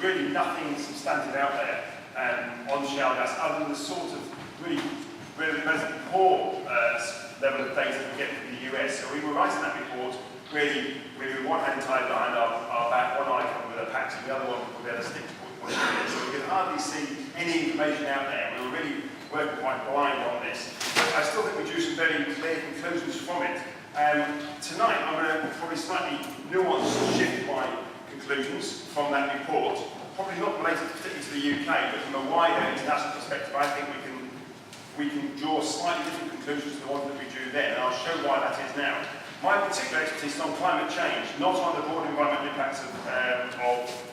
really nothing substantive out there on shale gas other than the sort of really relatively poor level of data we get from the US. So we were writing that report really with one hand tied behind our back, one eye covered with a patch, and the other one with the other stick to put it in. So we could hardly see any information out there. We were really working quite blind on this. But I still think we drew some very clear conclusions from it. Tonight I'm going to probably slightly nuance shift my conclusions from that report, probably not related particularly to the UK, but from a wider international perspective. I think we can draw slightly different conclusions to the ones that we drew then, and I'll show why that is now. My particular expertise is on climate change, not on the broad environmental impacts of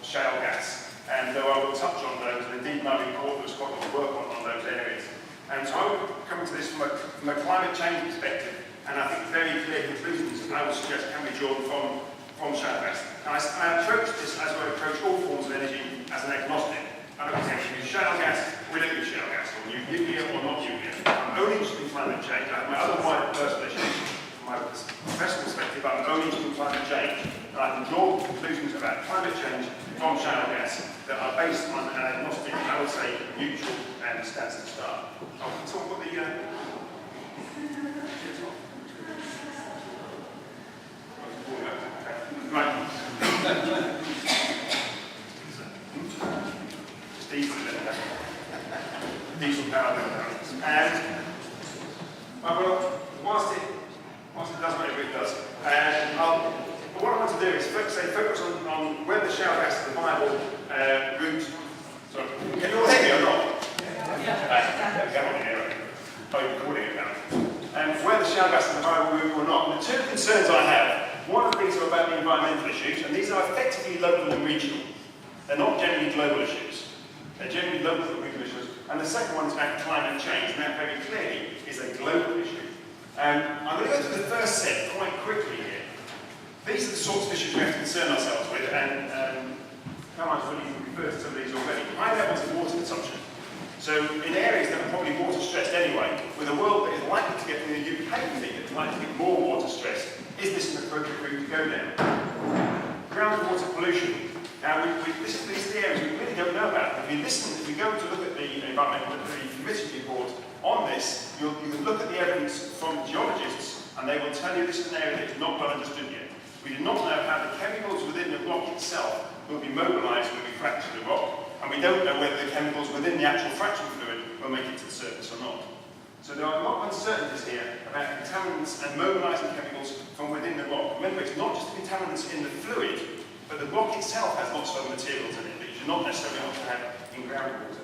shale gas, and though I will touch on those, and indeed my report was quite a lot of work on those areas. And so I will come to this from a climate change perspective, and I think very clear conclusions I would suggest can be drawn from shale gas. And I approach this as I approach all forms of energy as an agnostic. I don't think we use shale gas, we don't use shale gas, or nuclear or not nuclear. I'm only interested in climate change. I have my other wider personal issues. From my professional perspective, I'm only interested in climate change. And I can draw conclusions about climate change from shale gas that are based on an agnostic, I would say, neutral stance to start. I'll talk about the right. Just diesel there. Diesel power balance. And well, whilst it does whatever it does, what I want to do is focus on whether shale gas is a viable route. Sorry, can you all hear me or not? Oh, you're recording it now. Whether shale gas is a viable route or not. The two concerns I have, one of these are about the environmental issues, and these are effectively local and regional. They're not generally global issues. They're generally local and regional issues. And the second one is about climate change, and that very clearly is a global issue. I'm going to go through the first set quite quickly here. These are the sorts of issues we have to concern ourselves with, and Carmine's already referred to some of these already. High levels of water consumption. So in areas that are probably water stressed anyway, with a world that is likely to get, in the UK we think, it's likely to get more water stressed, is this an appropriate route to go down? Groundwater pollution. Now, these are the areas we really don't know about. If you go to look at the environmental committee report on this, you can look at the evidence from geologists, and they will tell you this is an area that is not well understood yet. We do not know how the chemicals within the rock itself will be mobilized when we fracture the rock, and we don't know whether the chemicals within the actual fracture fluid will make it to the surface or not. So there are a lot of uncertainties here about contaminants and mobilizing chemicals from within the rock. Remember, it's not just the contaminants in the fluid, but the rock itself has lots of other materials in it that you should not necessarily want to have in groundwater.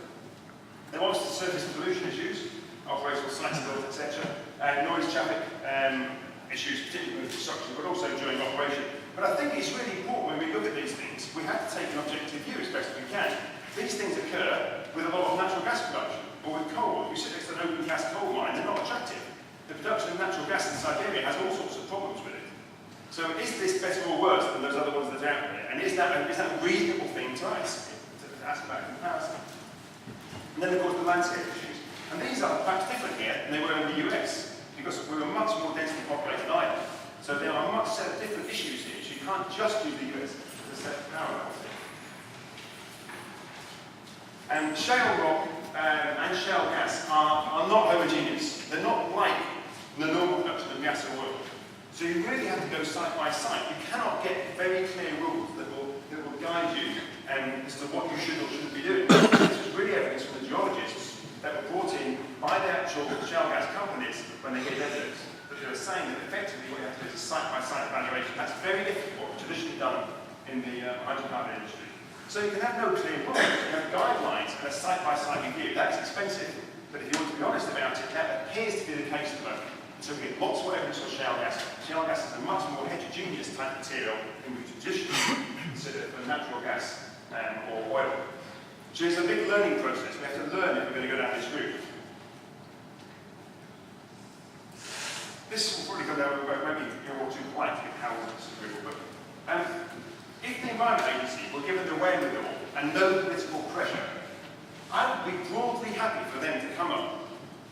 There are also surface pollution issues, operational sites built, etc., noise traffic issues, particularly with construction, but also during operation. But I think it's really important when we look at these things, we have to take an objective view as best we can. These things occur with a lot of natural gas production, or with coal. If you sit next to an open gas coal mine, they're not attractive. The production of natural gas in Siberia has all sorts of problems with it. So is this better or worse than those other ones that are out there? And is that a reasonable thing to ask about comparison? And then, of course, the landscape issues. And these are perhaps different here than they were in the US, because we're a much more densely populated island. So there are a much set of different issues here. So you can't just use the US as a set of parallels. And shale rock and shale gas are not homogeneous. They're not like the normal production of gas or oil. So you really have to go site by site. You cannot get very clear rules that will guide you as to what you should or shouldn't be doing. This is really evidence from the geologists that were brought in by the actual shale gas companies when they gave evidence. But they were saying that effectively what you have to do is a site-by-site evaluation. That's very different to what was traditionally done in the hydrocarbon industry. So you can have no clear rules, you have guidelines and a site-by-site review. That's expensive, but if you want to be honest about it, that appears to be the case at the moment. So we get lots more evidence for shale gas. Shale gas is a much more heterogeneous type of material than we traditionally consider for natural gas or oil. So it's a big learning process. We have to learn if we're going to go down this route. This will probably go down, maybe you're all too polite to get how this is real, but if the Environment Agency were given the wherewithal and no political pressure, I would be broadly happy for them to come up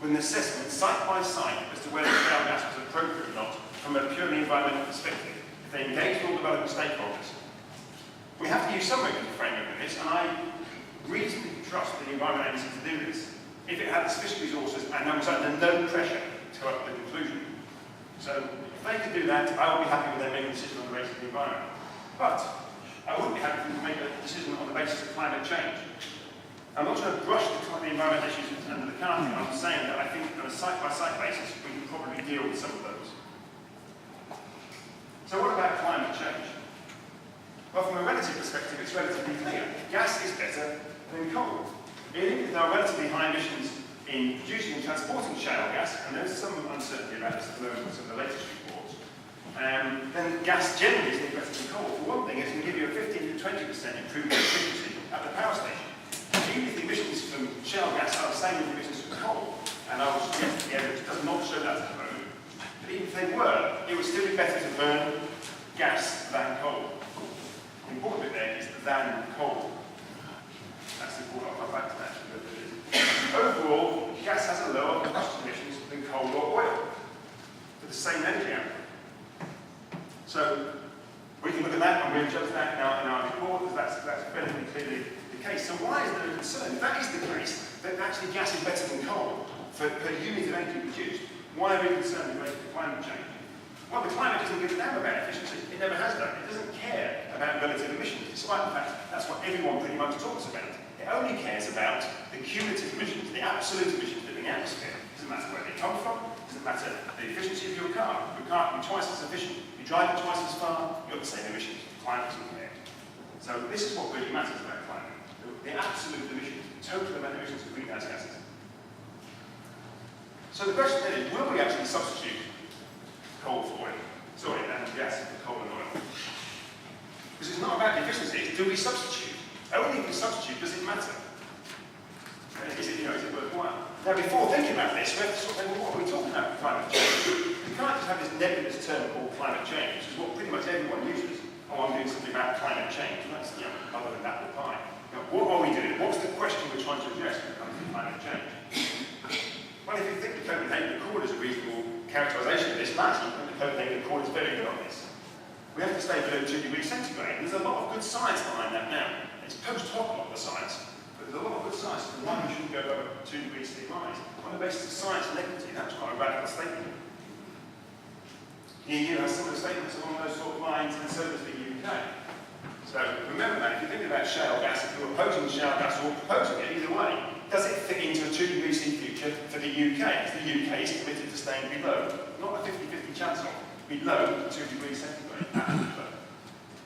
with an assessment site by site as to whether shale gas was appropriate or not from a purely environmental perspective, if they engaged all development stakeholders. We have to use some regulatory framework in this, and I reasonably trust the Environment Agency to do this if it had the sufficient resources and there was under no pressure to come up with a conclusion. So if they could do that, I would be happy with them making a decision on the basis of the environment. But I wouldn't be happy for them to make a decision on the basis of climate change. I'm not trying to brush the environment issues under the carpet. I'm saying that I think on a site-by-site basis, we can probably deal with some of those. So what about climate change? Well, from a relative perspective, it's relatively clear. Gas is better than coal. If there are relatively high emissions in producing and transporting shale gas, and there's some uncertainty about this at the moment with some of the latest reports, then gas generally is better than coal. For one thing, it can give you a 15 to 20% improvement in efficiency at the power station. Even if the emissions from shale gas are the same as the emissions from coal, and I would suggest that the evidence does not show that at the moment, but even if they were, it would still be better to burn gas than coal. The important bit there is than coal. That's important, I'll come back to that. Overall, gas has a lower combustion emissions than coal or oil for the same energy output. So we can look at that and we'll judge that in our report, because that's relatively clearly the case. So why is there a concern? If that is the case, that actually gas is better than coal per unit of energy produced, why are we concerned with related to climate change? Well, the climate doesn't give a damn about efficiency. It never has done. It doesn't care about relative emissions, despite the fact that's what everyone pretty much talks about. It only cares about the cumulative emissions, the absolute emissions in the atmosphere. It doesn't matter where they come from. It doesn't matter the efficiency of your car. Your car can be twice as efficient. You drive it twice as far, you've got the same emissions. The climate doesn't care. So this is what really matters about climate. The absolute emissions, the total amount of emissions of greenhouse gases. So the question then is, will we actually substitute coal for oil? Sorry, and gas for coal and oil. Because it's not about the efficiency, it's do we substitute? Only if we substitute does it matter. Is it worthwhile? Now, before thinking about this, we have to sort of think, well, what are we talking about with climate change? We can't just have this nebulous term called climate change, which is what pretty much everyone uses. Oh, I'm doing something about climate change. And that's, other than apple pie. What are we doing? What's the question we're trying to address when it comes to climate change? Well, if you think the Copenhagen Accord is a reasonable characterisation of this, last the Copenhagen Accord is very good on this. We have to stay below 2 degrees centigrade. There's a lot of good science behind that now. It's post hoc, a lot of the science, but there's a lot of good science. The one we shouldn't go over 2 degrees C rise. On the basis of science and equity, that's quite a radical statement. The EU has similar statements along those sort of lines, and so does the UK. So remember that, if you're thinking about shale gas, if you're opposing shale gas or proposing it, either way, does it fit into a 2 degrees C future for the UK? Because the UK is committed to staying below, not a 50-50 chance of, below 2 degrees centigrade.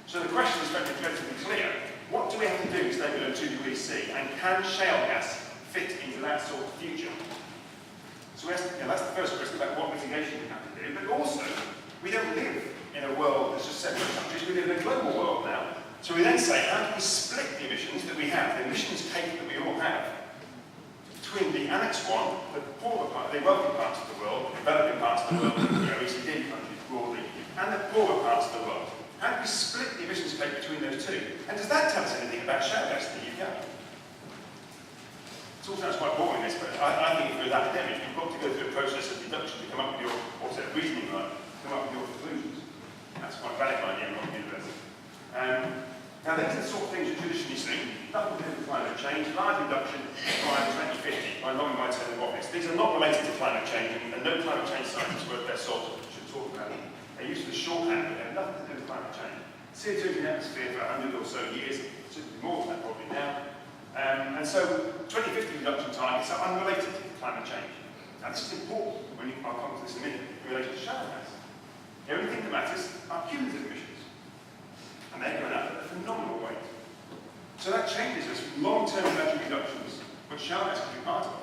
So the question is relatively clear. What do we have to do to stay below 2 degrees C? And can shale gas fit into that sort of future? So that's the first question about what mitigation we have to do. But also, we don't live in a world that's just separate countries. We live in a global world now. So we then say, how do we split the emissions that we have, the emissions cake that we all have, between the Annex 1, the poorer part, the wealthy parts of the world, developing parts of the world, OECD countries broadly, and the poorer parts of the world. How do we split the emissions cake between those two? And does that tell us anything about shale gas in the UK? It all sounds quite boring, this, but I think if you're an academic, you've got to go through a process of deduction to come up with your, or set of reasoning line, to come up with your conclusions. That's quite a valid idea in Rock University. Now, these are the sort of things you traditionally see. Nothing to do with climate change, large reduction by 2050, by long my term of office. These are not related to climate change, and no climate change scientists worth their salt should talk about them. They use the shorthand, but they have nothing to do with climate change. CO2 in the atmosphere for 100 or so years, certainly more than that probably now. And so 2050 reduction targets are unrelated to climate change. Now this is important when I'll come to this in a minute in relation to shale gas. The only thing that matters are cumulative emissions. And they're going up at a phenomenal rate. So that changes us from long-term gradual reductions, which shale gas can be part of,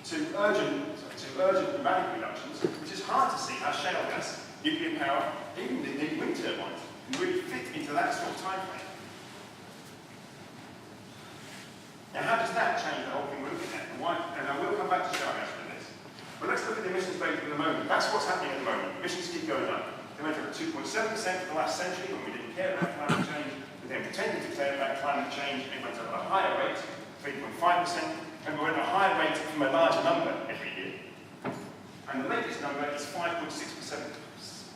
to urgent and radical reductions, which is hard to see how shale gas, nuclear power, even the wind turbines, can really fit into that sort of time frame. Now, how does that change the whole thing we're looking at? And I will come back to shale gas for this. But let's look at the emissions data at the moment. That's what's happening at the moment. Emissions keep going up. They went up 2.7% for the last century when we didn't care about climate change. We then pretended to care about climate change, and it went up at a higher rate, 3.5%, and we went at a higher rate from a larger number every year. And the latest number is 5.6%.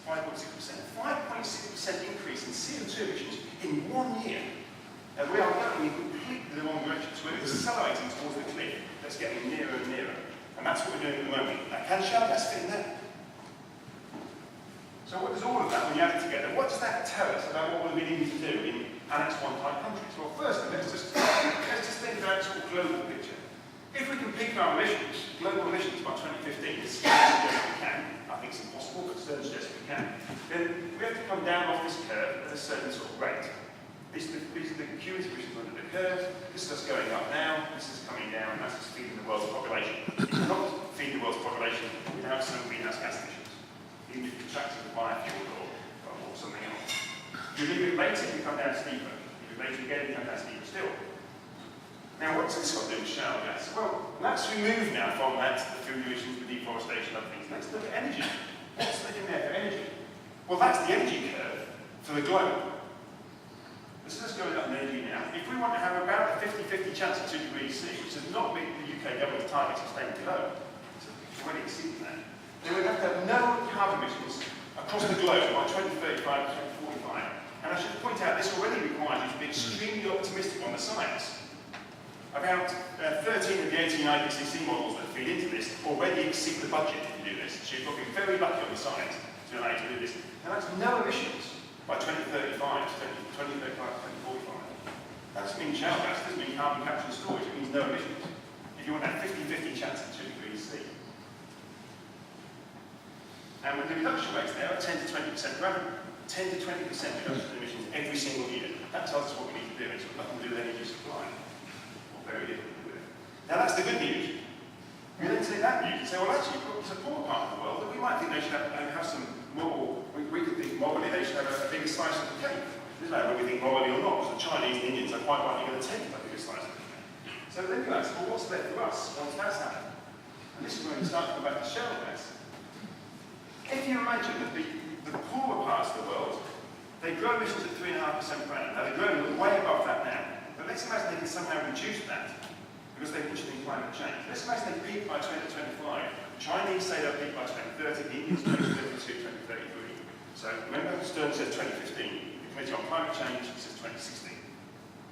5.6% increase in CO2 emissions in 1 year. And we are going in completely the wrong direction. So we're accelerating towards the cliff that's getting nearer and nearer. And that's what we're doing at the moment. Now, can shale gas fit in there? So what does all of that, when you add it together, what does that tell us about what we're needing to do in Annex 1 type countries? Well, firstly, let's just think about sort of global picture. If we can peak our emissions, global emissions by 2015, as we can, I think it's impossible, but Stern suggests we can, then we have to come down off this curve at a certain sort of rate. These are the cumulative emissions under the curve. This is us going up now, this is coming down, and that's just feeding the world's population. You cannot feed the world's population without some greenhouse gas emissions, even if you contract with biofuel or something else. If you leave it later, you come down steeper. If you leave it later again, you come down steeper still. Now, what's this got to do with shale gas? Well, let's remove now from that the food emissions, the deforestation, other things. Let's look at energy. What's in there for energy? Well, that's the energy curve for the globe. This is us going up in energy now. If we want to have about a 50-50 chance of 2 degrees C, which has not been the UK government's target sustained below, so it's already exceeded that, then we'd have to have no carbon emissions across the globe by 2035 to 2045. And I should point out, this already requires you to be extremely optimistic on the science. About 13 of the 18 IPCC models that feed into this already exceed the budget to do this. So you've got to be very lucky on the science to allow you to do this. And that's no emissions by 2035 to 2045. That doesn't mean shale gas, it doesn't mean carbon capture and storage, it means no emissions. If you want that 50-50 chance of 2 degrees C. And with the reduction rates there are 10 to 20% per annum. 10 to 20% reduction in emissions every single year. That tells us what we need to do. It's got nothing to do with energy supply. Very little to do with it. Now that's the good news. We then take that news and say, well actually, it's a poor part of the world that we might think they should have some more, we could think morally they should have a bigger slice of the cake. This is whether we think morally or not, because the Chinese and Indians are quite likely going to take a bigger slice of the cake. So then you ask, well what's left for us once that's happened? And this is when we start to go back to shale gas. If you imagine that the poorer parts of the world, they grow emissions at 3.5% per annum. Now they're growing way above that now. But let's imagine they can somehow reduce that because they're pushing in climate change. Let's imagine they peak by 2025. The Chinese say they'll peak by 2030, the Indians 2032, 2033. So remember Stern says 2015, the Committee on Climate Change says 2016.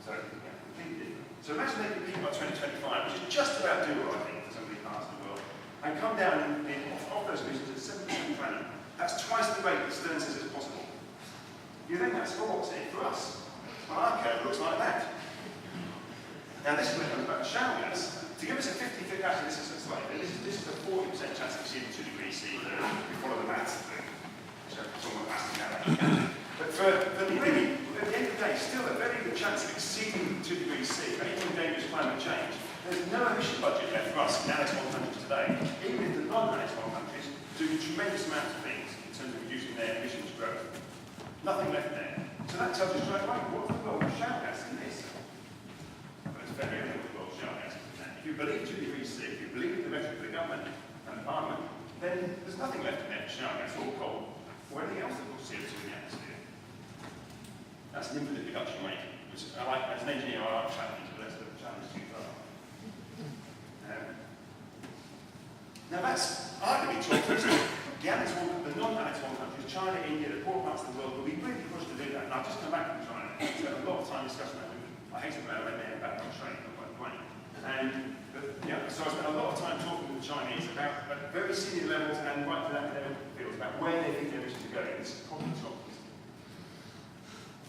So yeah, completely different. So imagine they can peak by 2025, which is just about doable, I think, for some of these parts of the world, and come down off those emissions at 7% per annum. That's twice the rate that Stern says is possible. You then ask, well, what's in it for us? Well, our curve looks like that. Now this is when it comes back to shale gas. To give us a 50-50, actually this is slightly, this is a 40% chance of exceeding 2 degrees C. We follow the maths thing. So it's almost maths now. But for really, at the end of the day, still a very good chance of exceeding 2 degrees C, anything dangerous climate change. There's no emission budget left for us in Annex 1 countries today. Even if the non-Annex 1 countries do tremendous amounts of things in terms of reducing their emissions growth. Nothing left there. So that tells us straight away, what's the role of shale gas in this? Very little shale gas. If you believe 2 degrees C, if you believe in the rhetoric of the government and the parliament, then there's nothing left in there for shale gas or coal or anything else that will CO2 in the atmosphere. That's an infinite reduction rate, which I like, as an engineer, I like challenges, but that's the challenge too far. Now that's arguably talked the Annex 1, the non-Annex 1 countries, China, India, the poor parts of the world, will be really pushed to do that. And I've just come back from China, spent a lot of time discussing that. I hate it when I went there back on train, not by plane. And so I spent a lot of time talking with the Chinese about at very senior levels and right to the academic fields about where they think their emissions are going. This is probably top.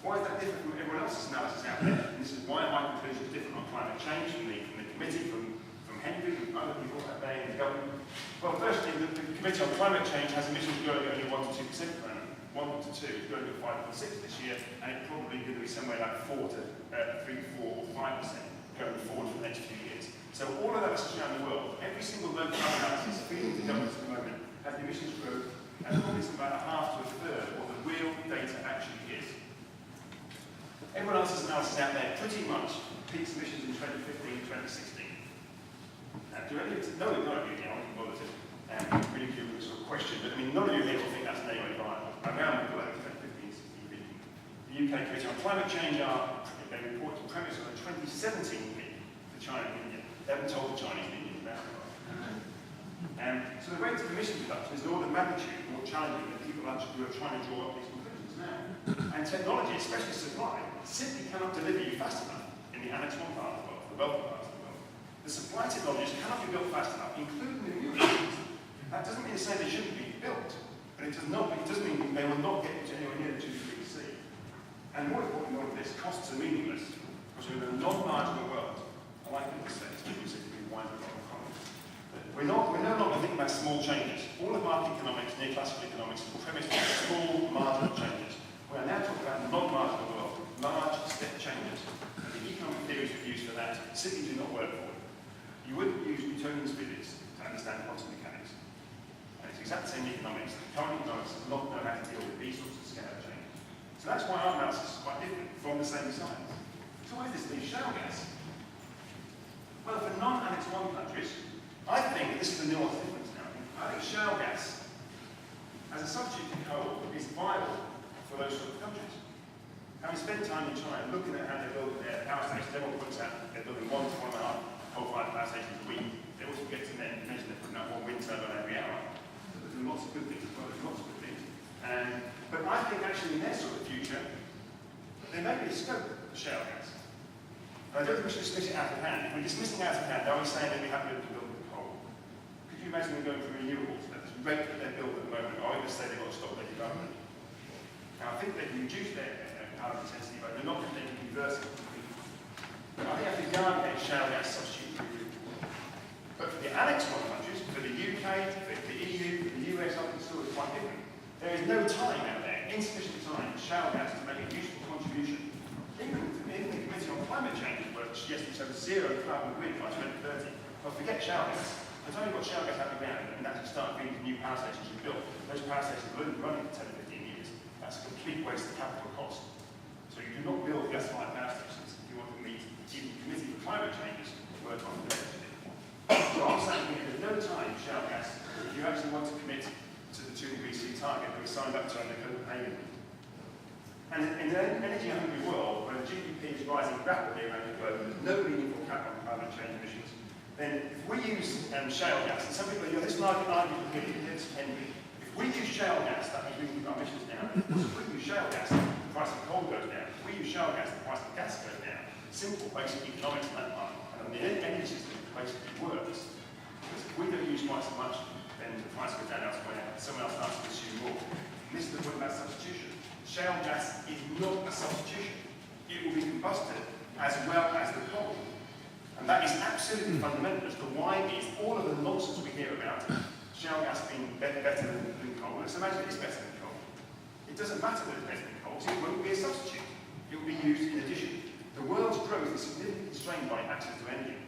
Why is that different from everyone else's analysis out there? And this is why my conclusion is different on climate change from the committee, from Henry, from other people out there in the government. Well, firstly, the Committee on Climate Change has emissions growing only 1 to 2% per annum. 1 to 2 is going to 5.6 this year, and it's probably going to be somewhere like 3, 4, or 5% going forward for the next few years. So all of that research around the world, every single local analysis feeding to governments at the moment has the emissions growth, and probably it's about a half to a third of what the real data actually is. Everyone else's analysis out there pretty much peaks emissions in 2015, 2016. Now, do any of you, none of you here, I won't bother to really give a sort of question, but I mean, none of you here will think that's an anyway viable. Around the globe, 2015, 16, 50. The UK Committee on Climate Change they report to premise on a 2017 peak for China and India. They haven't told the Chinese and Indians about it. So the rate of emission reduction is an order of magnitude more challenging than people who are trying to draw up these conclusions. difference now. And technology, especially supply, simply cannot deliver you fast enough in the Annex 1 part of the world, the wealthy part of the world. The supply technologies cannot be built fast enough, including the new ones. That doesn't mean to say they shouldn't be built, but it does mean they will not get you anywhere near the 2 degrees C. And more importantly than all of this, costs are meaningless, because we're in a non-marginal world. I like what you said, it's specifically why we've got economies. We're no longer thinking about small changes. All of market economics, neoclassical economics, is premised on small, marginal changes. We are now talking about the non-marginal world, large step changes. And the economic theories we've used for that simply do not work for it. You wouldn't use Newtonian physics to understand quantum mechanics. And it's exactly the same in economics. The current economics does not know how to deal with these sorts of scale changes. So that's why our analysis is quite different from the same science. So why does this leave shale gas? Well, for non-Annex 1 countries, I think, this is the nuanced difference now, I think shale gas as a substitute to coal is viable for those sort of countries. Having spent time in China looking at how they build their power stations, everyone points out they're building 1 to 1.5 coal-fired power stations a week. They also forget to mention they're putting out 1 wind turbine every hour. So they're doing lots of good things as well, there's lots of good things. But I think actually in their sort of future, there may be a scope for shale gas. I don't think we should dismiss it out of hand. If we're dismissing out of hand, are we saying that we have to build with coal? Could you imagine them going for renewables at this rate that they're building at the moment? Or are we going to say they've got to stop their development? Now, I think they can reduce their carbon intensity, but they're not going to make it reverse it completely. I think I think guard a shale gas substitute for renewables. But for the Annex 1 countries, for the UK, for the EU, for the US, I think the story is quite different. There is no time out there, insufficient time, for shale gas to make a useful contribution. Even the Committee on Climate Change suggesting so zero carbon grid by 2030. Well, forget shale gas. There's only got shale gas out of the ground and actually start being the new power stations you built. Those power stations will only be running for 10 or 15 years. That's a complete waste of capital cost. So you do not build gas-fired power stations if you want to meet even the Committee for Climate Change's work on electricity. So I'm saying there's no time for shale gas if you actually want to commit to the 2 degrees C target that we signed up to under Copenhagen. And in an energy-hungry world, where the GDP is rising rapidly around the globe, and there's no meaningful cap on climate change emissions, then if we use shale gas, and some people go, this market argument here, it's Henry. If we use shale gas, that means we can keep our emissions down. If we use shale gas, the price of coal goes down. If we use shale gas, the price of gas goes down. Simple, basic economics in that market. And the energy system basically works. Because if we don't use quite so much, then the price goes down elsewhere, and someone else starts to consume more. And this is the point about substitution. Shale gas is not a substitution. It will be combusted as well as the coal. And that is absolutely fundamental as to why is all of the nonsense we hear about shale gas being better than coal. Let's imagine it's better than coal. It doesn't matter that it's better than coal, so it won't be a substitute. It will be used in addition. The world's growth is significantly constrained by access to energy.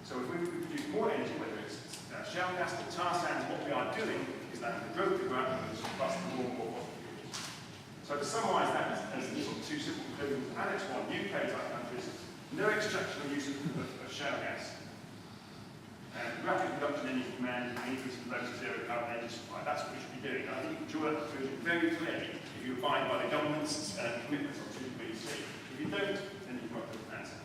So if we produce more energy, whether it's shale gas or tar sands, what we are doing is that the growth of the ground is plus more and more fossil fuels. So to summarise that as sort of 2 simple conclusions, Annex 1, UK type countries, no extraction or use of shale gas, and rapid reduction in energy demand and increase in low to zero carbon energy supply. That's what we should be doing. And I think you can draw that conclusion very clearly if you abide by the government's commitments on 2 degrees C. If you don't, then you've got a different answer.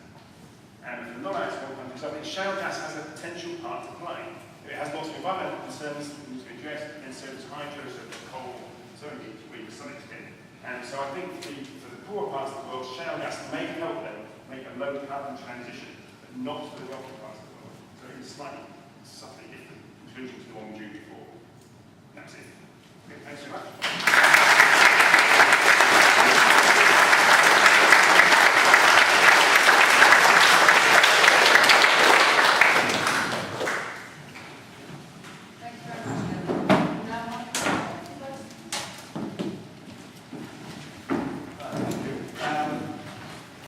And for the non-Annex 1 countries, I think shale gas has a potential part to play. It has lots of environmental concerns that need to be addressed, and so does hydro, so does coal, certainly to some extent. And so I think for the poorer parts of the world, shale gas may help them make a low carbon transition, but not for the wealthy parts of the world. So it's slightly different conclusion to the one we drew before.